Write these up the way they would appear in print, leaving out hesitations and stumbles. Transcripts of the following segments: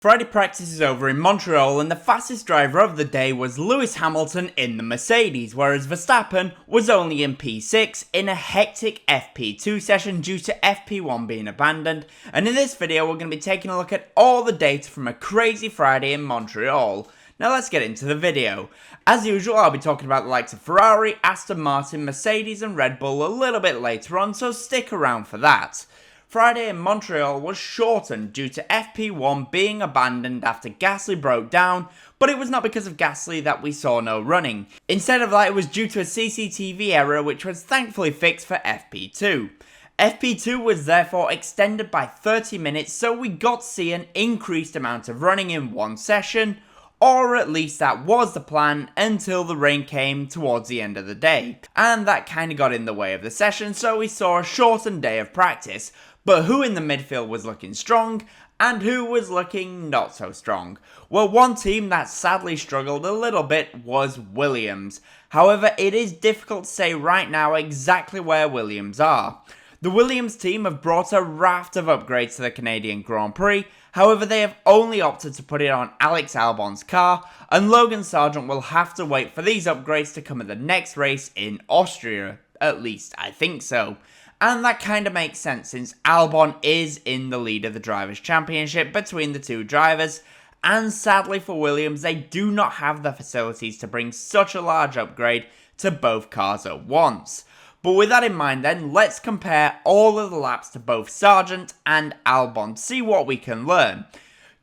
Friday practice is over in Montreal and the fastest driver of the day was Lewis Hamilton in the Mercedes, whereas Verstappen was only in P6 in a hectic FP2 session due to FP1 being abandoned. And in this video we're going to be taking a look at all the data from a crazy Friday in Montreal. Now let's get into the video. As usual, I'll be talking about the likes of Ferrari, Aston Martin, Mercedes and Red Bull a little bit later on, so stick around for that. Friday in Montreal was shortened due to FP1 being abandoned after Gasly broke down, but it was not because of Gasly that we saw no running. Instead of that, it was due to a CCTV error which was thankfully fixed for FP2. FP2 was therefore extended by 30 minutes, so we got to see an increased amount of running in one session, or at least that was the plan until the rain came towards the end of the day. And that kinda got in the way of the session, so we saw a shortened day of practice. But who in the midfield was looking strong, and who was looking not so strong? Well, one team that sadly struggled a little bit was Williams. However, it is difficult to say right now exactly where Williams are. The Williams team have brought a raft of upgrades to the Canadian Grand Prix, however they have only opted to put it on Alex Albon's car, and Logan Sargent will have to wait for these upgrades to come at the next race in Austria. At least, I think so. And that kind of makes sense since Albon is in the lead of the Drivers' Championship between the two drivers, and sadly for Williams they do not have the facilities to bring such a large upgrade to both cars at once. But with that in mind then, let's compare all of the laps to both Sargent and Albon to see what we can learn.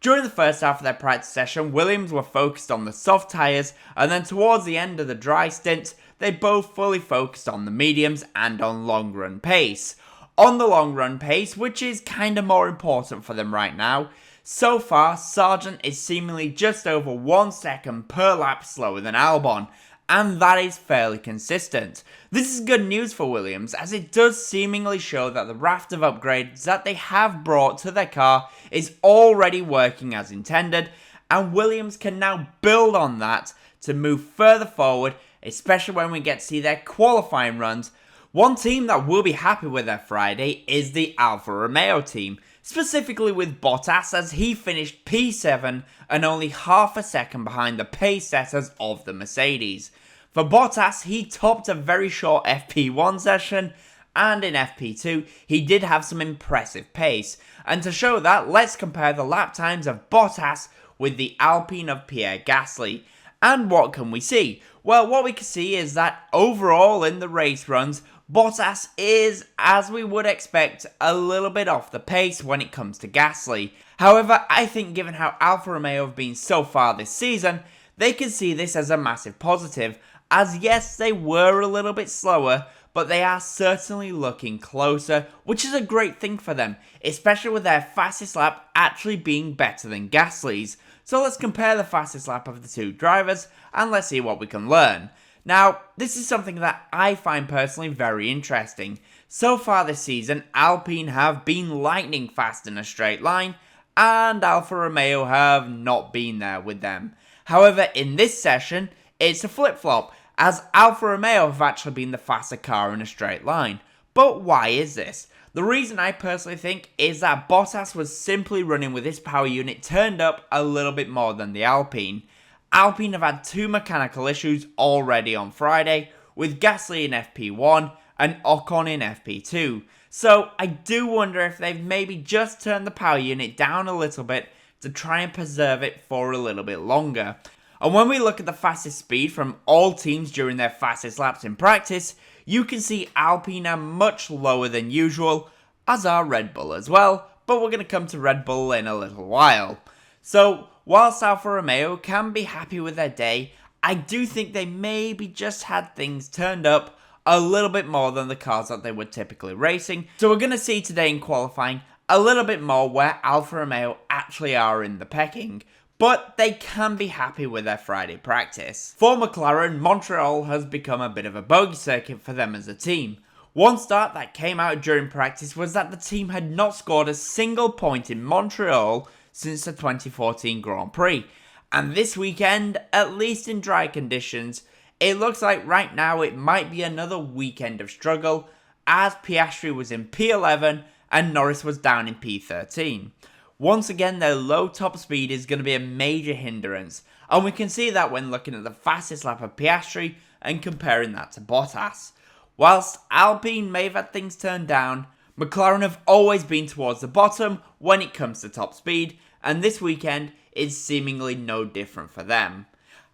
During the first half of their practice session, Williams were focused on the soft tyres, and then towards the end of the dry stint, they both fully focused on the mediums and on long run pace. On the long run pace, which is kinda more important for them right now, so far Sargent is seemingly just over 1 second per lap slower than Albon, and that is fairly consistent. This is good news for Williams, as it does seemingly show that the raft of upgrades that they have brought to their car is already working as intended, and Williams can now build on that to move further forward, especially when we get to see their qualifying runs. One team that will be happy with their Friday is the Alfa Romeo team, specifically with Bottas, as he finished P7 and only half a second behind the pace setters of the Mercedes. For Bottas, he topped a very short FP1 session, and in FP2 he did have some impressive pace. And to show that, let's compare the lap times of Bottas with the Alpine of Pierre Gasly. And what can we see? Well, what we can see is that overall in the race runs, Bottas is, as we would expect, a little bit off the pace when it comes to Gasly. However, I think given how Alfa Romeo have been so far this season, they can see this as a massive positive, as yes, they were a little bit slower, but they are certainly looking closer, which is a great thing for them, especially with their fastest lap actually being better than Gasly's. So let's compare the fastest lap of the two drivers, and let's see what we can learn. Now, this is something that I find personally very interesting. So far this season, Alpine have been lightning fast in a straight line, and Alfa Romeo have not been there with them. However, in this session, it's a flip-flop, as Alfa Romeo have actually been the faster car in a straight line. But why is this? The reason I personally think is that Bottas was simply running with his power unit turned up a little bit more than the Alpine. Alpine have had 2 mechanical issues already on Friday, with Gasly in FP1 and Ocon in FP2. So I do wonder if they've maybe just turned the power unit down a little bit to try and preserve it for a little bit longer. And when we look at the fastest speed from all teams during their fastest laps in practice, you can see Alpine are much lower than usual, as are Red Bull as well, but we're going to come to Red Bull in a little while. So, whilst Alfa Romeo can be happy with their day, I do think they maybe just had things turned up a little bit more than the cars that they were typically racing. So we're going to see today in qualifying a little bit more where Alfa Romeo actually are in the pecking. But they can be happy with their Friday practice. For McLaren, Montreal has become a bit of a bogey circuit for them as a team. One start that came out during practice was that the team had not scored a single point in Montreal since the 2014 Grand Prix. And this weekend, at least in dry conditions, it looks like right now it might be another weekend of struggle, as Piastri was in P11 and Norris was down in P13. once again their low top speed is going to be a major hindrance, and we can see that when looking at the fastest lap of Piastri and comparing that to Bottas. Whilst Alpine may have had things turned down, McLaren have always been towards the bottom when it comes to top speed, and this weekend is seemingly no different for them.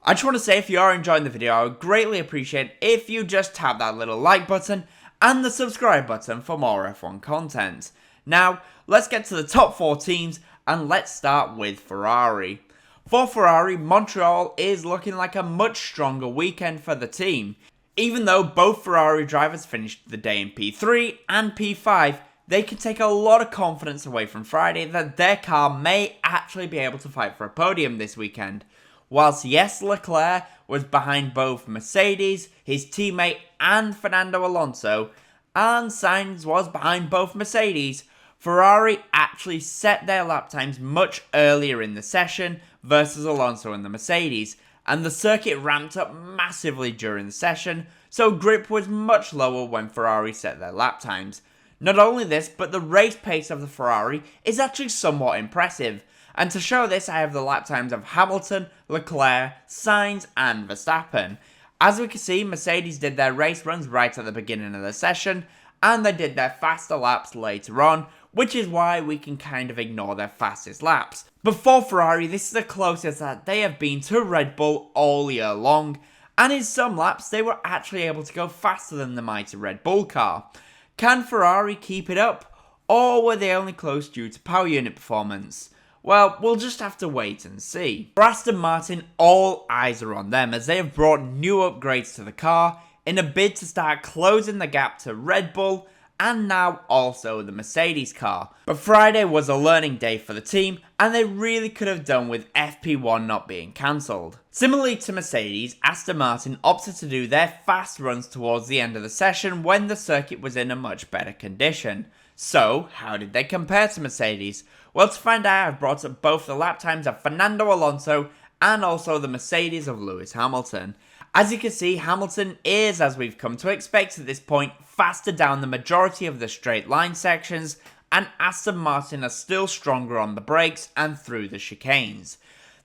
I just want to say, if you are enjoying the video, I would greatly appreciate if you just tap that little like button and the subscribe button for more F1 content. Now, let's get to the top 4 teams, and let's start with Ferrari. For Ferrari, Montreal is looking like a much stronger weekend for the team. Even though both Ferrari drivers finished the day in P3 and P5, they can take a lot of confidence away from Friday that their car may actually be able to fight for a podium this weekend. Whilst yes, Leclerc was behind both Mercedes, his teammate, and Fernando Alonso, and Sainz was behind both Mercedes, Ferrari actually set their lap times much earlier in the session versus Alonso and the Mercedes, and the circuit ramped up massively during the session, so grip was much lower when Ferrari set their lap times. Not only this, but the race pace of the Ferrari is actually somewhat impressive. And to show this, I have the lap times of Hamilton, Leclerc, Sainz, and Verstappen. As we can see, Mercedes did their race runs right at the beginning of the session, and they did their faster laps later on, which is why we can kind of ignore their fastest laps. But for Ferrari, this is the closest that they have been to Red Bull all year long, and in some laps, they were actually able to go faster than the mighty Red Bull car. Can Ferrari keep it up, or were they only close due to power unit performance? Well, we'll just have to wait and see. For Aston Martin, all eyes are on them as they have brought new upgrades to the car in a bid to start closing the gap to Red Bull and now also the Mercedes car. But Friday was a learning day for the team, and they really could have done with FP1 not being cancelled. Similarly to Mercedes, Aston Martin opted to do their fast runs towards the end of the session when the circuit was in a much better condition. So, how did they compare to Mercedes? Well, to find out, I've brought up both the lap times of Fernando Alonso and also the Mercedes of Lewis Hamilton. As you can see, Hamilton is, as we've come to expect at this point, faster down the majority of the straight line sections, and Aston Martin are still stronger on the brakes and through the chicanes.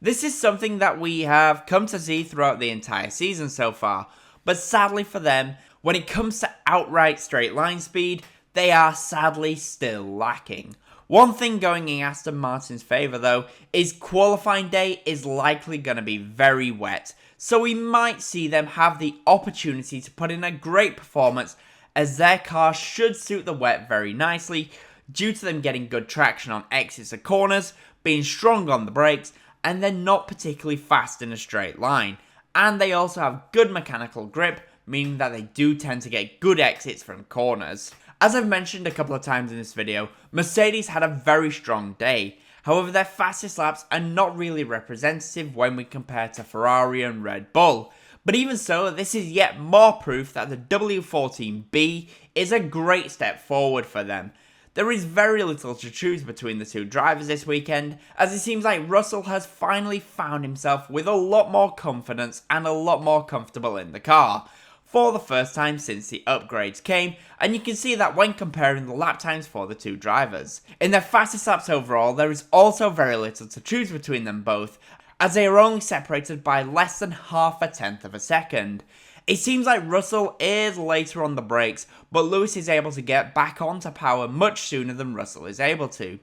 This is something that we have come to see throughout the entire season so far, but sadly for them, when it comes to outright straight line speed, they are sadly still lacking. One thing going in Aston Martin's favour though, is qualifying day is likely going to be very wet, so we might see them have the opportunity to put in a great performance, as their car should suit the wet very nicely due to them getting good traction on exits and corners, being strong on the brakes, and they're not particularly fast in a straight line. And they also have good mechanical grip, meaning that they do tend to get good exits from corners. As I've mentioned a couple of times in this video, Mercedes had a very strong day. However, their fastest laps are not really representative when we compare to Ferrari and Red Bull. But even so, this is yet more proof that the W14B is a great step forward for them. There is very little to choose between the two drivers this weekend, as it seems like Russell has finally found himself with a lot more confidence and a lot more comfortable in the car, for the first time since the upgrades came, and you can see that when comparing the lap times for the two drivers. In their fastest laps overall, there is also very little to choose between them both, as they are only separated by less than half a tenth of a second. It seems like Russell is later on the brakes, but Lewis is able to get back onto power much sooner than Russell is able to.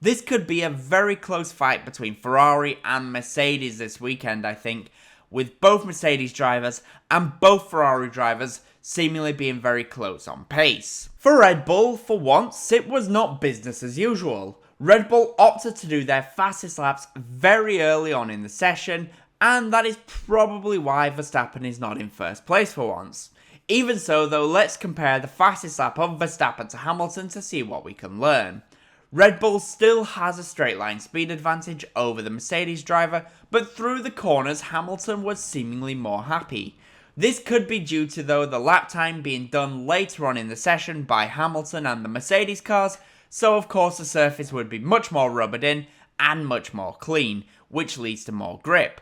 This could be a very close fight between Ferrari and Mercedes this weekend, I think, with both Mercedes drivers and both Ferrari drivers seemingly being very close on pace. For Red Bull, for once, it was not business as usual. Red Bull opted to do their fastest laps very early on in the session, and that is probably why Verstappen is not in first place for once. Even so though, let's compare the fastest lap of Verstappen to Hamilton to see what we can learn. Red Bull still has a straight line speed advantage over the Mercedes driver, but through the corners Hamilton was seemingly more happy. This could be due to though the lap time being done later on in the session by Hamilton and the Mercedes cars, so of course the surface would be much more rubbered in and much more clean, which leads to more grip.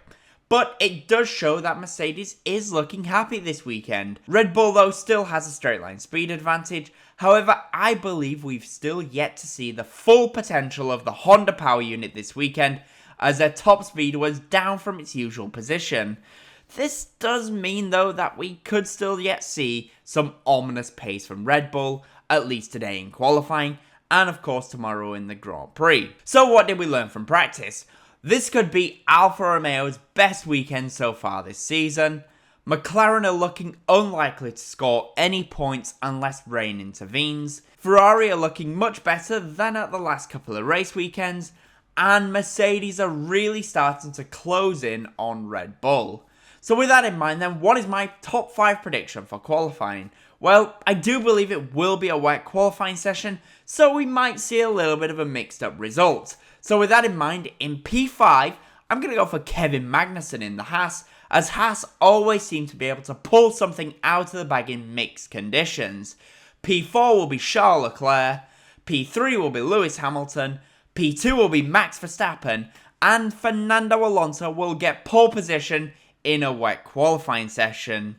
But it does show that Mercedes is looking happy this weekend. Red Bull though still has a straight line speed advantage. However, I believe we've still yet to see the full potential of the Honda power unit this weekend, as their top speed was down from its usual position. This does mean though that we could still yet see some ominous pace from Red Bull, at least today in qualifying, and of course tomorrow in the Grand Prix. So what did we learn from practice? This could be Alfa Romeo's best weekend so far this season. McLaren are looking unlikely to score any points unless rain intervenes. Ferrari are looking much better than at the last couple of race weekends. And Mercedes are really starting to close in on Red Bull. So with that in mind then, what is my top 5 prediction for qualifying? Well, I do believe it will be a wet qualifying session, so we might see a little bit of a mixed up result. So with that in mind, in P5, I'm going to go for Kevin Magnussen in the Haas, as Haas always seem to be able to pull something out of the bag in mixed conditions. P4 will be Charles Leclerc, P3 will be Lewis Hamilton, P2 will be Max Verstappen, and Fernando Alonso will get pole position in a wet qualifying session.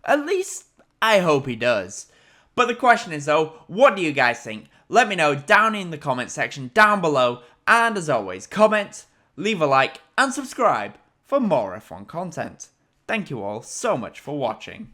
At least, I hope he does. But the question is though, what do you guys think? Let me know down in the comment section down below, and as always, comment, leave a like, and subscribe for more F1 content. Thank you all so much for watching.